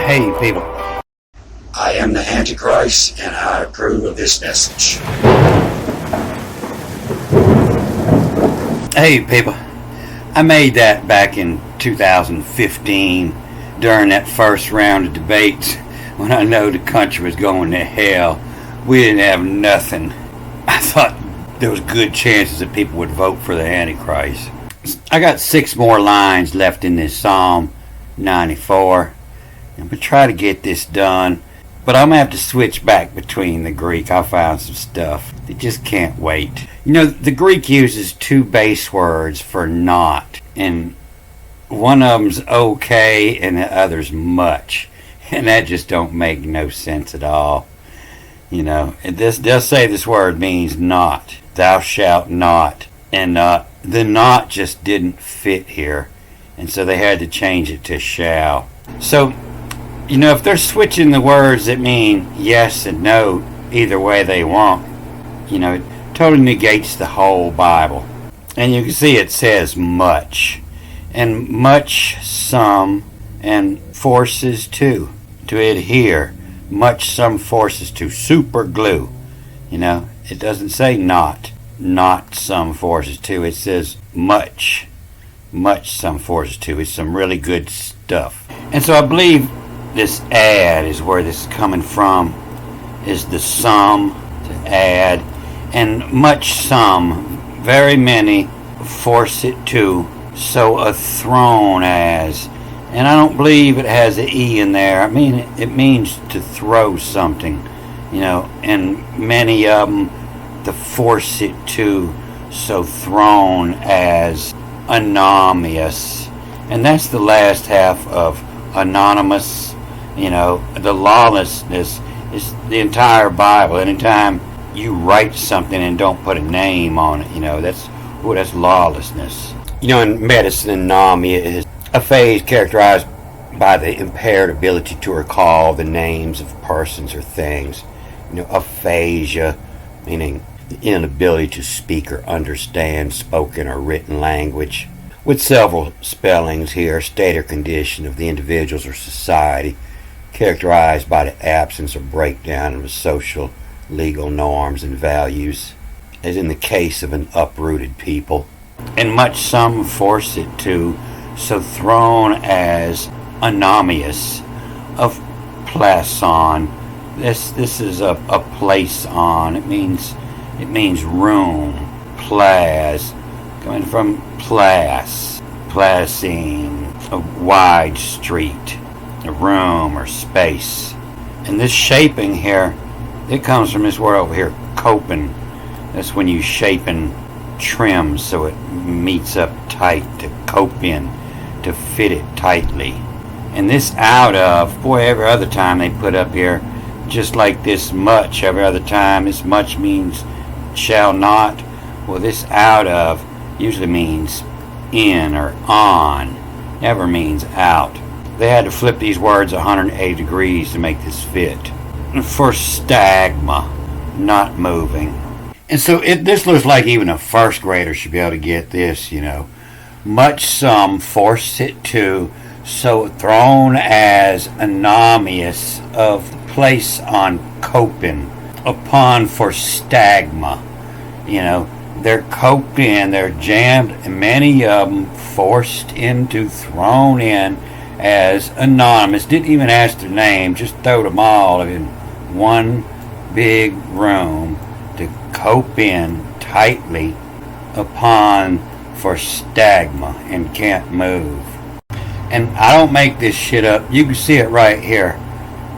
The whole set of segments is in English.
Hey, people. I am the Antichrist, and I approve of this message. Hey, people. I made that back in 2015 during that first round of debates when I know the country was going to hell. We didn't have nothing. I thought there was good chances that people would vote for the Antichrist. I got 6 more lines left in this Psalm 94. I'm going to try to get this done, but I'm going to have to switch back between the Greek. I found some stuff that just can't wait. You know, the Greek uses 2 base words for not, and one of them's okay and the other's much, and that just don't make no sense at all. You know, they'll say this word means not. Thou shalt not. And the not just didn't fit here, and so they had to change it to shall. So, you know, if they're switching the words that mean yes and no either way they want, you know, it totally negates the whole Bible. And you can see it says much, and much some, and forces to adhere. Much some forces to super glue. You know, it doesn't say not some forces to. It says much some forces to. It's some really good stuff. And so I believe this add is where this is coming from, is the sum to add, and much some, very many, force it to, so a throne as, and I don't believe it has an E in there. I mean, it means to throw something, you know, and many of them, to force it to, so thrown as anonymous, and that's the last half of anonymous. You know, the lawlessness is the entire Bible. Anytime you write something and don't put a name on it, you know, that's lawlessness. You know, in medicine, anomia is a phase characterized by the impaired ability to recall the names of persons or things. You know, aphasia, meaning the inability to speak or understand spoken or written language, with several spellings here, state or condition of the individuals or society, characterized by the absence or breakdown of the social, legal norms and values, as in the case of an uprooted people. And much some force it to, so thrown as anomius, of plason. This is a place on. It means room. Plas, coming from plas, placine, a wide street, a room or space. And this shaping here, it comes from this word over here, coping. That's when you shape and trim so it meets up tight, to cope in, to fit it tightly. And this out of, boy, every other time they put up here, just like this much, every other time, this much means shall not. Well, this out of usually means in or on, never means out. They had to flip these words 180 degrees to make this fit. For stagma, not moving. And so this looks like even a first grader should be able to get this, you know. Much some force it to, so thrown as anomius, of the place on coping, upon for stagma. You know, they're coped in, they're jammed, and many of them forced into, thrown in as anonymous. Didn't even ask their name, just throwed them all in one big room to cope in tightly upon for stagma and can't move. And I don't make this shit up. You can see it right here.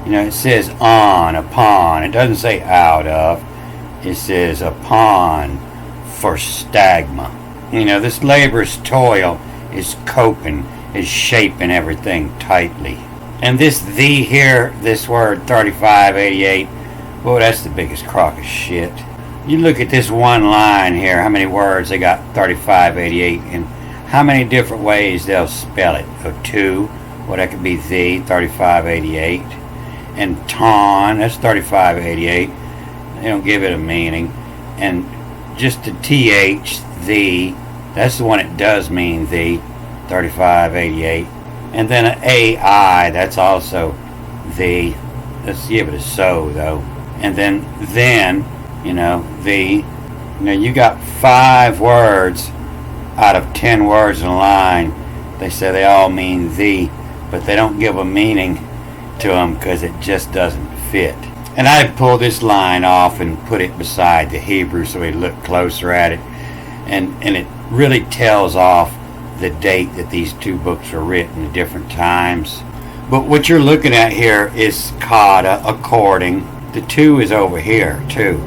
You know, it says on, upon. It doesn't say out of. It says upon for stagma. You know, this labor's toil is coping, is shaping everything tightly. And this thee here, this word 3588, boy, that's the biggest crock of shit. You look at this one line here, how many words they got 3588, and how many different ways they'll spell it. So 2, well, that could be thee, 3588. And ton, that's 3588. They don't give it a meaning. And just the th, thee, that's the one it does mean thee, 3588. And then an AI, that's also the. Let's give it a so though. And then, the. You got 5 words out of 10 words in a line. They say they all mean the, but they don't give a meaning to them because it just doesn't fit. And I pull this line off and put it beside the Hebrew so we look closer at it. And it really tells off the date that these 2 books were written at different times. But what you're looking at here is kata, according. The 2 is over here, too.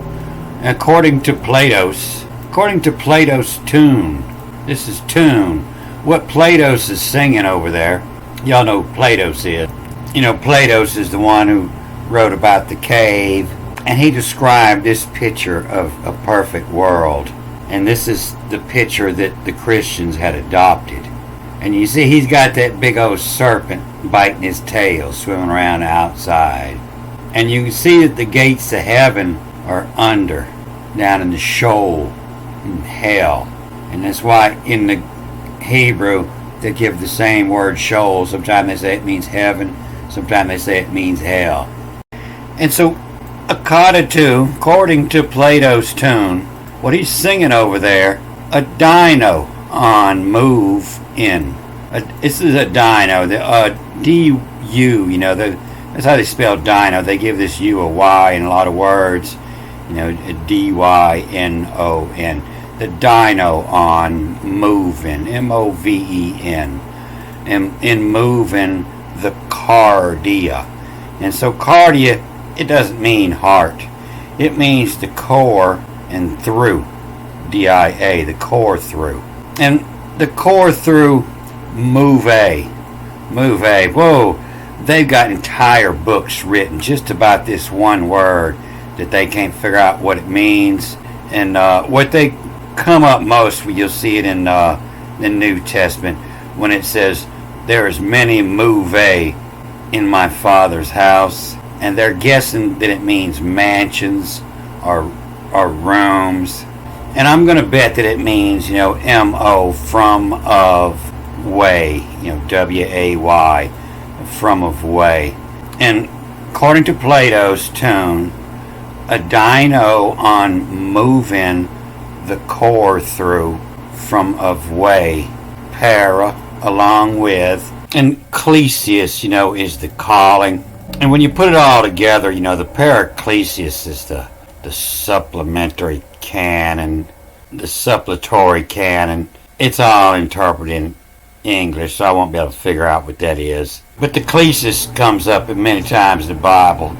According to Plato's tune. This is tune. What Plato's is singing over there, y'all know who Plato's is. Plato's is the one who wrote about the cave, and he described this picture of a perfect world. And this is the picture that the Christians had adopted. And you see he's got that big old serpent biting his tail, swimming around outside. And you can see that the gates of heaven are under, down in the Sheol, in hell. And that's why in the Hebrew they give the same word Sheol. Sometimes they say it means heaven, sometimes they say it means hell. And so, Akata 2, according to Plato's tune, what he's singing over there, a dino on move in. This is a dino, the D-U, that's how they spell dino. They give this U a Y in a lot of words, a D-Y-N-O-N. The dino on moving, M-O-V-E-N. And in moving, the cardia. And so cardia, it doesn't mean heart. It means the core and through, D-I-A, the core through. And the core through, move A. Whoa, they've got entire books written just about this one word that they can't figure out what it means. And what they come up most, you'll see it in the New Testament when it says, there is many move in my Father's house. And they're guessing that it means mansions or rooms. And I'm going to bet that it means, M-O, from, of, way, W-A-Y, from, of, way. And according to Plato's tune, a dino on moving the core through, from, of, way, para, along with, and Ecclesias, is the calling. And when you put it all together, the Paraclesias is the supplementary canon, the suppletory canon. It's all interpreted in English, so I won't be able to figure out what that is. But the Ecclesias comes up many times in the Bible.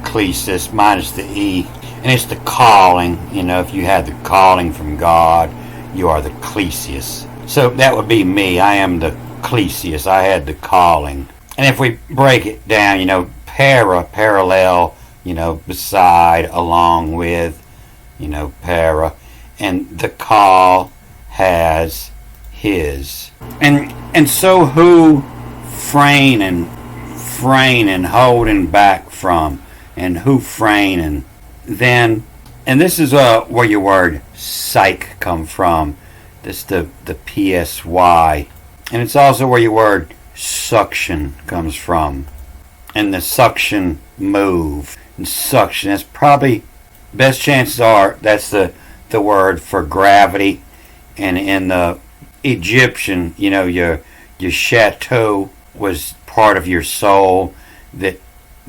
Ecclesias minus the E. And it's the calling. If you had the calling from God, you are the Ecclesias. So that would be me. I am the Ecclesias. I had the calling. And if we break it down, parallel, beside, along with, para. And the call has his. And so who fraining, holding back from, and who fraining, then, and this is where your word psych come from. This the PSY. And it's also where your word suction comes from. And the suction move. And suction, that's probably, best chances are, that's the word for gravity. And in the Egyptian, your chateau was part of your soul that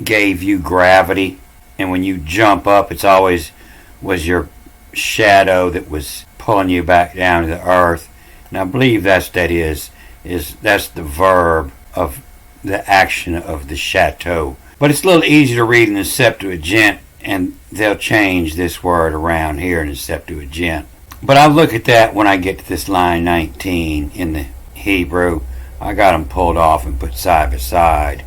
gave you gravity. And when you jump up, it's always was your shadow that was pulling you back down to the earth. And I believe that's that's the verb of the action of the chateau. But it's a little easier to read in the Septuagint, and they'll change this word around here in the Septuagint. But I'll look at that when I get to this line 19 in the Hebrew. I got them pulled off and put side by side.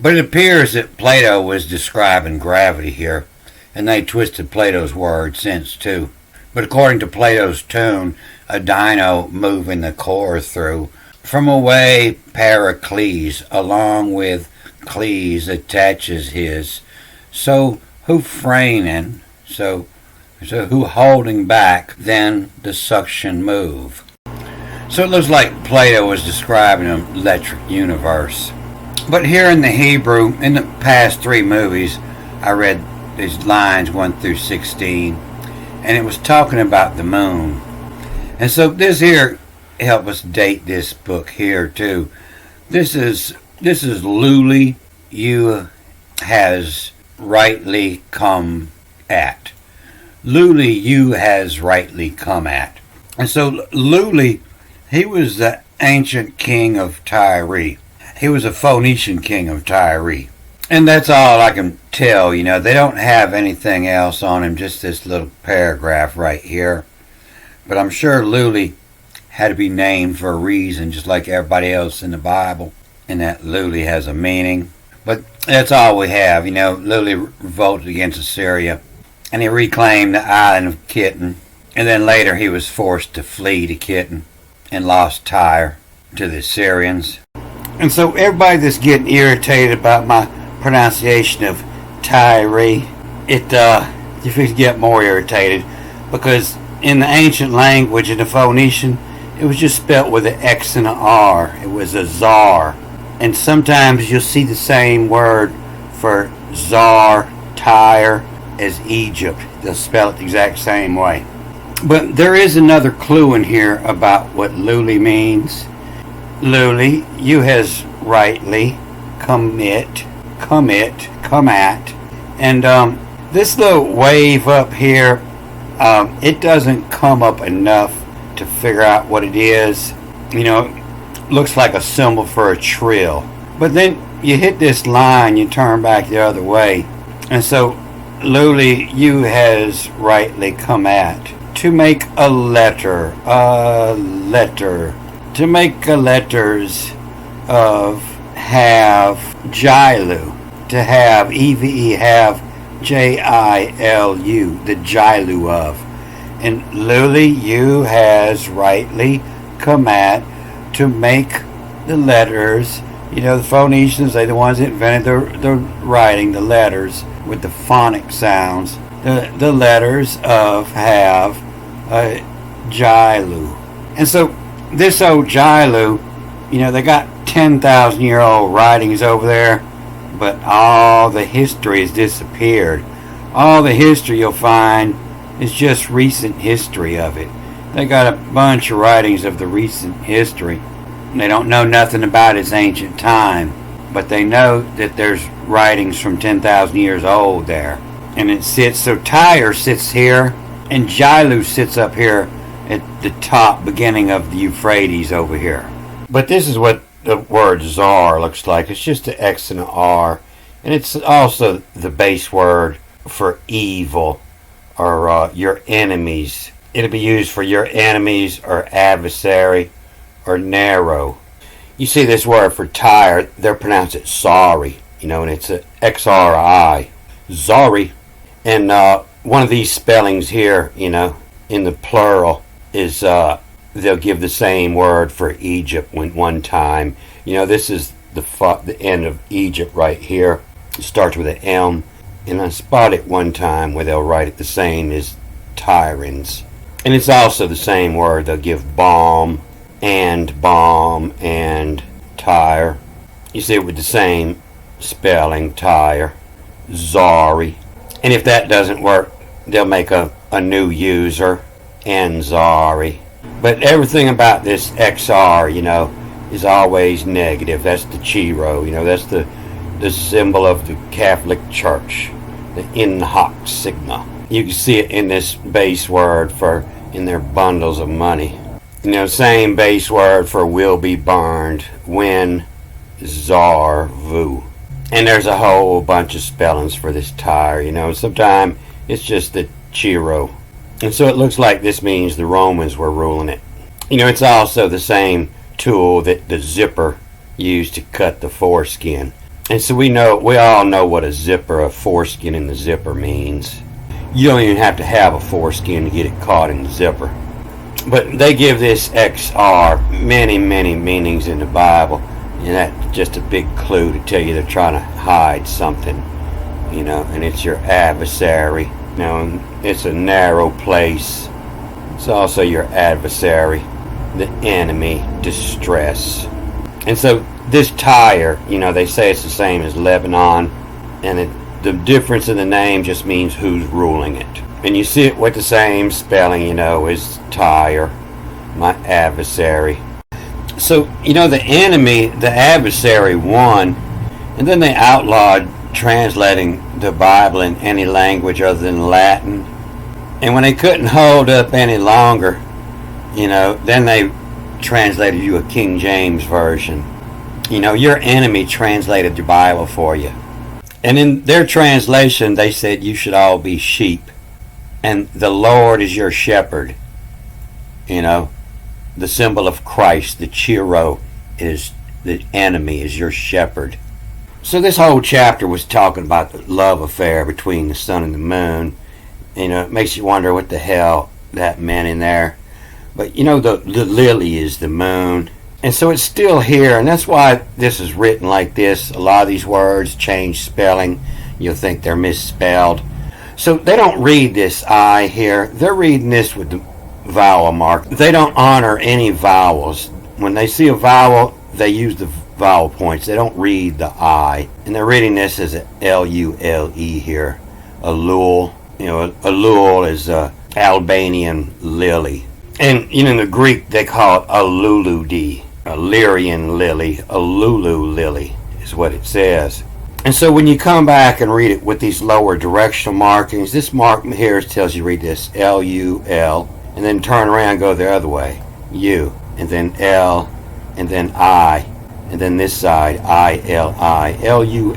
But it appears that Plato was describing gravity here, and they twisted Plato's word since too. But according to Plato's tune, a dino moving the core through, from away Pericles, along with Cles attaches his. So who fraining, so who holding back, then the suction move. So it looks like Plato was describing an electric universe. But here in the Hebrew, in the past 3 movies, I read these lines 1 through 16, and it was talking about the moon. And so this here help us date this book here too. This is Luli, you has rightly come at. Luli, you has rightly come at. And so Luli, he was the ancient king of Tyre. He was a Phoenician king of Tyre. And that's all I can tell, you know. They don't have anything else on him, just this little paragraph right here. But I'm sure Luli had to be named for a reason, just like everybody else in the Bible. And that Luli has a meaning. But that's all we have, you know. Luli revolted against Assyria, and he reclaimed the island of Kittim. And then later he was forced to flee to Kittim and lost Tyre to the Assyrians. And so everybody that's getting irritated about my pronunciation of Tyre, you should get more irritated, because in the ancient language, in the Phoenician, it was just spelt with an X and an R. It was a czar. And sometimes you'll see the same word for czar, Tyre, as Egypt. They'll spell it the exact same way. But there is another clue in here about what Luli means. Luli, you has rightly come at. And this little wave up here, it doesn't come up enough to figure out what it is. You know, looks like a symbol for a trill. But then you hit this line, you turn back the other way. And so, Luli, you has rightly come at. To make a letter. To make a letters of have Jilu. To have, E-V-E, have J-I-L-U, the Jilu of. And Luli, you has rightly come at to make the letters. You know, the Phoenicians, they're the ones that invented the writing, the letters with the phonic sounds. The letters of have Jilu. And so this old Jilu, you know, they got 10,000-year-old writings over there, but all the history has disappeared. All the history you'll find is just recent history of it. They got a bunch of writings of the recent history. They don't know nothing about its ancient time, but they know that there's writings from 10,000 years old there. And it sits, so Tyre sits here, and Jilu sits up here at the top, beginning of the Euphrates over here. But this is what the word czar looks like. It's just an X and an R, and it's also the base word for evil, or your enemies. It'll be used for your enemies or adversary or narrow. You see this word for Tyre, they'll pronounce it sorry, you know, and it's a X-R-I, sorry. And one of these spellings here, you know, in the plural is they'll give the same word for Egypt one time. You know, this is the end of Egypt right here. It starts with an M. And I spotted one time where they'll write it the same as Tyrans. And it's also the same word. They'll give bomb and Tyre. You see it with the same spelling, Tyre, Zari. And if that doesn't work, they'll make a new user, Anzari. But everything about this XR, you know, is always negative. That's the Chiro, you know, that's the symbol of the Catholic Church, the In Hoc Sigma. You can see it in this base word for in their bundles of money. You know, same base word for will be burned, when, Zar, Vu. And there's a whole bunch of spellings for this Tyre, you know. Sometimes it's just the Chiro. And so it looks like this means the Romans were ruling it. You know, it's also the same tool that the zipper used to cut the foreskin. And so we all know what a zipper, a foreskin in the zipper means. You don't even have to have a foreskin to get it caught in the zipper. But they give this XR many, many meanings in the Bible. And that's just a big clue to tell you they're trying to hide something. You know, and it's your adversary. You know, and it's a narrow place. It's also your adversary, the enemy, distress. And so this Tyre, they say it's the same as Lebanon, and the difference in the name just means who's ruling it. And you see it with the same spelling, as Tyre, my adversary. So, the enemy, the adversary won, and then they outlawed translating the Bible in any language other than Latin. And when they couldn't hold up any longer, then they translated you a King James version. Your enemy translated the Bible for you. And in their translation, they said you should all be sheep. And the Lord is your shepherd. The symbol of Christ, the Chiro, is the enemy, is your shepherd. So this whole chapter was talking about the love affair between the sun and the moon. It makes you wonder what the hell that meant in there. But the lily is the moon. And so it's still here, and that's why this is written like this. A lot of these words change spelling. You'll think they're misspelled. So they don't read this I here. They're reading this with the vowel mark. They don't honor any vowels. When they see a vowel, they use the vowel points. They don't read the I. And they're reading this as a L-U-L-E here. Alul. Alul is a Albanian lily. And in the Greek they call it a luludi, a Lyrian lily, a lulu lily is what it says. And so when you come back and read it with these lower directional markings, this mark here tells you read this L-U-L, and then turn around and go the other way, U, and then L, and then I, and then this side I-L-I, L-U-L-U-L-I-L-I.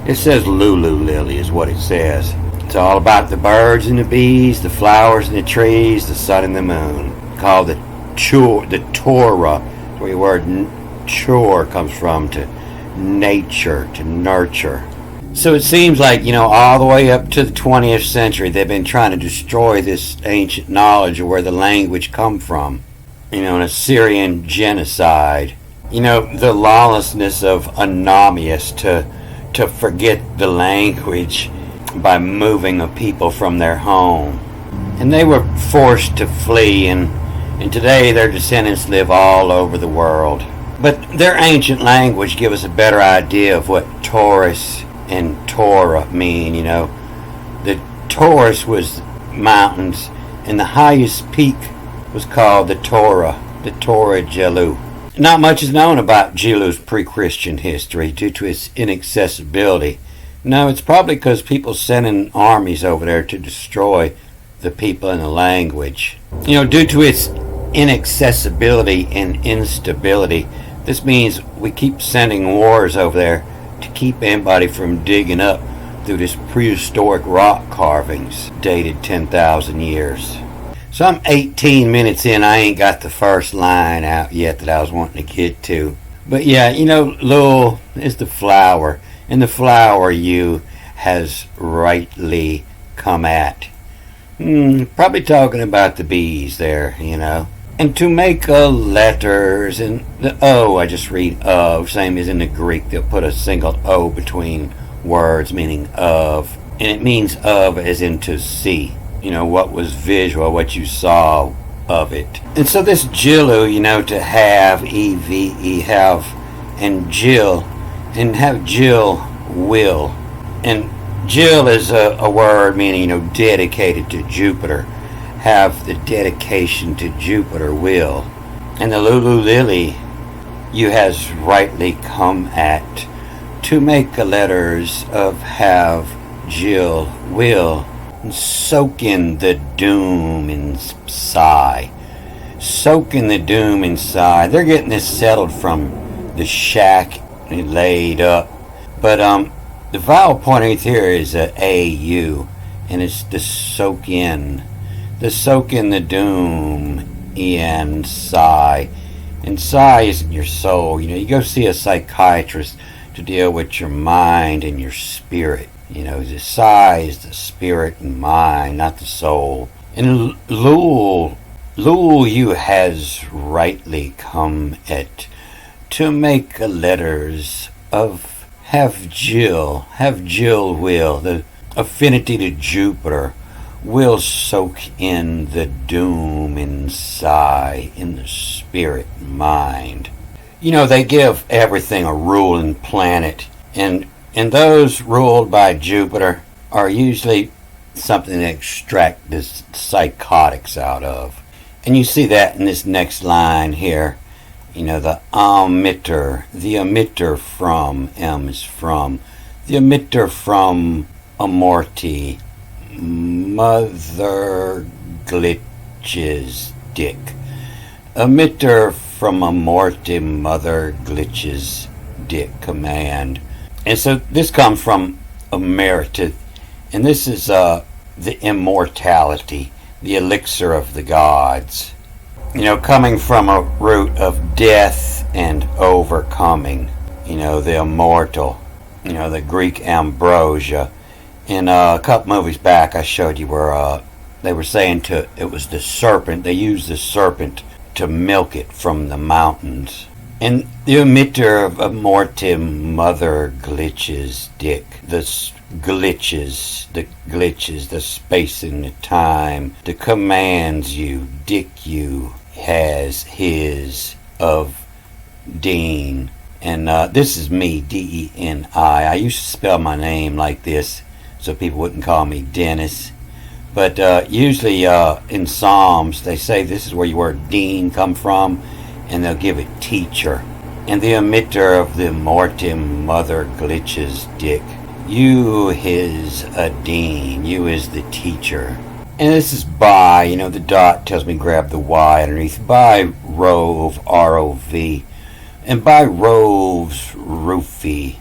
It says lulu lily is what it says. It's all about the birds and the bees, the flowers and the trees, the sun and the moon. Called the Torah, where the word chore comes from, to nature, to nurture. So it seems like, all the way up to the 20th century, they've been trying to destroy this ancient knowledge of where the language come from. An Assyrian genocide. The lawlessness of Ananias to forget the language by moving a people from their home. And they were forced to flee, and today their descendants live all over the world. But their ancient language gives us a better idea of what Taurus and Torah mean. The Taurus was mountains, and the highest peak was called the Torah Jelu. Not much is known about Jelu's pre-Christian history due to its inaccessibility. No, it's probably because people sent in armies over there to destroy the people and the language. Due to its inaccessibility and instability, this means we keep sending wars over there to keep anybody from digging up through this prehistoric rock carvings dated 10,000 years. So I'm 18 minutes in. I ain't got the first line out yet that I was wanting to get to. But yeah, Lul is the flower, and the flower you has rightly come at. Probably talking about the bees there, And to make letters, and the O, I just read of, same as in the Greek, they'll put a single O between words meaning of, and it means of as in to see, what was visual, what you saw of it. And so this Jilu, to have, E-V-E, have, and Jill, and have Jill will. And Jill is a word meaning, dedicated to Jupiter. Have the dedication to Jupiter will. And the Lulu Lily you has rightly come at to make the letters of have, Jill, will, and soak in the doom and sigh. Soak in the doom and sigh. They're getting this settled from the shack and laid up. But the vowel point right here is a A-U, and it's to soak in. To soak in the doom and sigh. And sigh isn't your soul. You go see a psychiatrist to deal with your mind and your spirit. The sigh is the spirit and mind, not the soul. And Lul you has rightly come at to make letters of have Jill will, the affinity to Jupiter, will soak in the doom and sigh in the spirit, mind. They give everything a ruling planet, and those ruled by Jupiter are usually something they extract this psychotics out of. And you see that in this next line here. The emitter from, M is from, the emitter from Amorti, mother glitches dick. Emitter from Amorti, mother glitches dick command. And so this comes from Emeritith, and this is the immortality, the elixir of the gods. Coming from a root of death and overcoming. The immortal. The Greek ambrosia. In a couple movies back, I showed you where they were saying it was the serpent. They used the serpent to milk it from the mountains. And the emitter of Amortim, mother glitches dick. The glitches, the space and the time, the commands you, dick you, has his of Dean. And this is me, Deni. I used to spell my name like this so people wouldn't call me Dennis. But usually in Psalms they say this is where your word Dean come from, and they'll give it teacher. And the emitter of the Mortim, mother glitches dick. You is a dean. You is the teacher. And this is by, the dot tells me grab the Y underneath. By Rove, R-O-V. And by Rove's Roofie.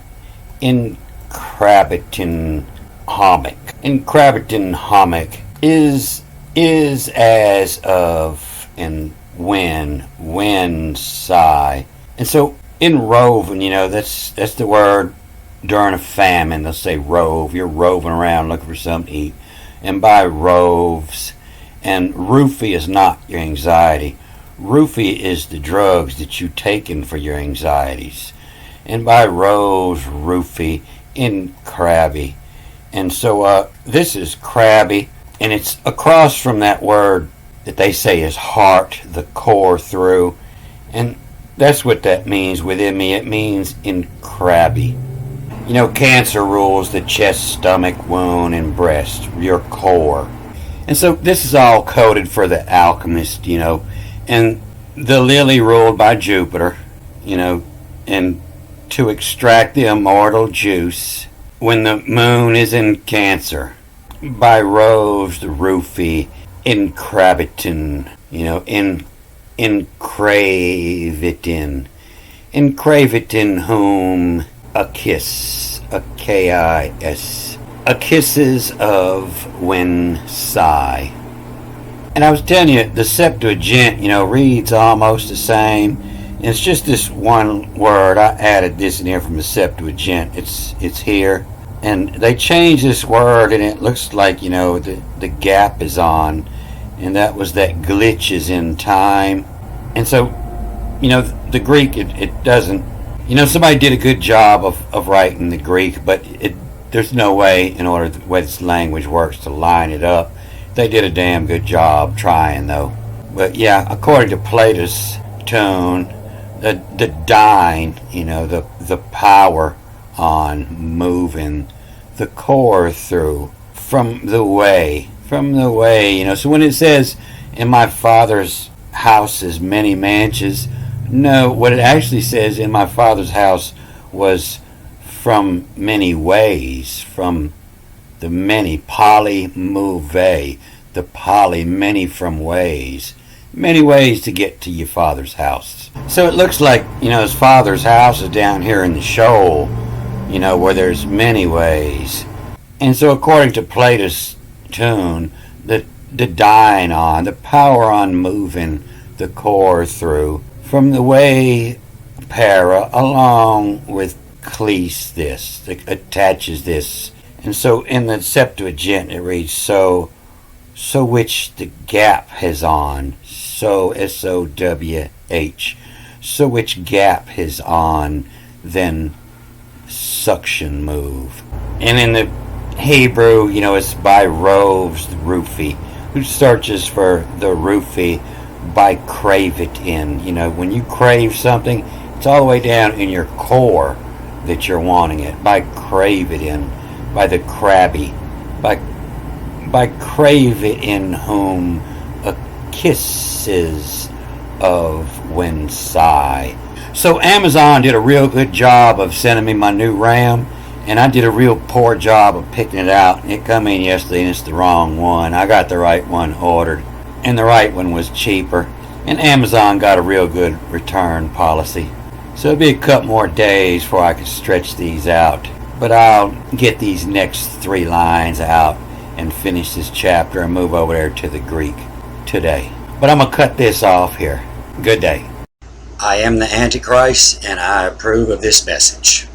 In Crabiton Homic. In Crabiton Homic is as of and when sigh. And so in roving, that's the word during a famine. They'll say rove. You're roving around looking for something to eat. And by roves. And roofie is not your anxiety. Roofie is the drugs that you've taken for your anxieties. And by roves, roofie, in crabby. And so this is crabby. And it's across from that word that they say is heart, the core through. And that's what that means within me. It means in crabby. Cancer rules the chest, stomach, wound, and breast, your core. And so this is all coded for the alchemist, and the lily ruled by Jupiter, and to extract the immortal juice when the moon is in Cancer. By Rose the Roofie, in Crabiton, in Cravitin. In Cravitin whom a kiss, a K-I-S. A kisses of when sigh. And I was telling you, the Septuagint, reads almost the same. And it's just this one word. I added this in here from the Septuagint. It's here. And they changed this word, and it looks like, the gap is on. And that was that glitches in time. And so, the Greek, it doesn't. Somebody did a good job of writing the Greek, but there's no way, in order the way this language works, to line it up. They did a damn good job trying, though. But yeah, according to Plato's tune, the dying, the power on moving the core through from the way. So when it says, in my father's house is many mansions, no, what it actually says, in my father's house, was from many ways, from the many, poly move, the poly, many from ways, many ways to get to your father's house. So it looks like, his father's house is down here in the shoal, where there's many ways. And so according to Plato's tune, the dying on, the power on moving the core through, from the way para along with clease this, that attaches this. And so in the Septuagint it reads, so which the gap has on, so S-O-W-H, so which gap has on, then suction move. And in the Hebrew, it's by Roves the Roofie, who searches for the Roofie, by crave it in. You know, when you crave something, it's all the way down in your core that you're wanting it. By crave it in, by the crabby, by crave it in whom a kisses of when sigh. So Amazon did a real good job of sending me my new RAM, and I did a real poor job of picking it out. It come in yesterday and it's the wrong one. I got the right one ordered, and the right one was cheaper, and Amazon got a real good return policy. So it'll be a couple more days before I can stretch these out, but I'll get these next 3 lines out and finish this chapter and move over there to the Greek today. But I'm going to cut this off here. Good day. I am the Antichrist, and I approve of this message.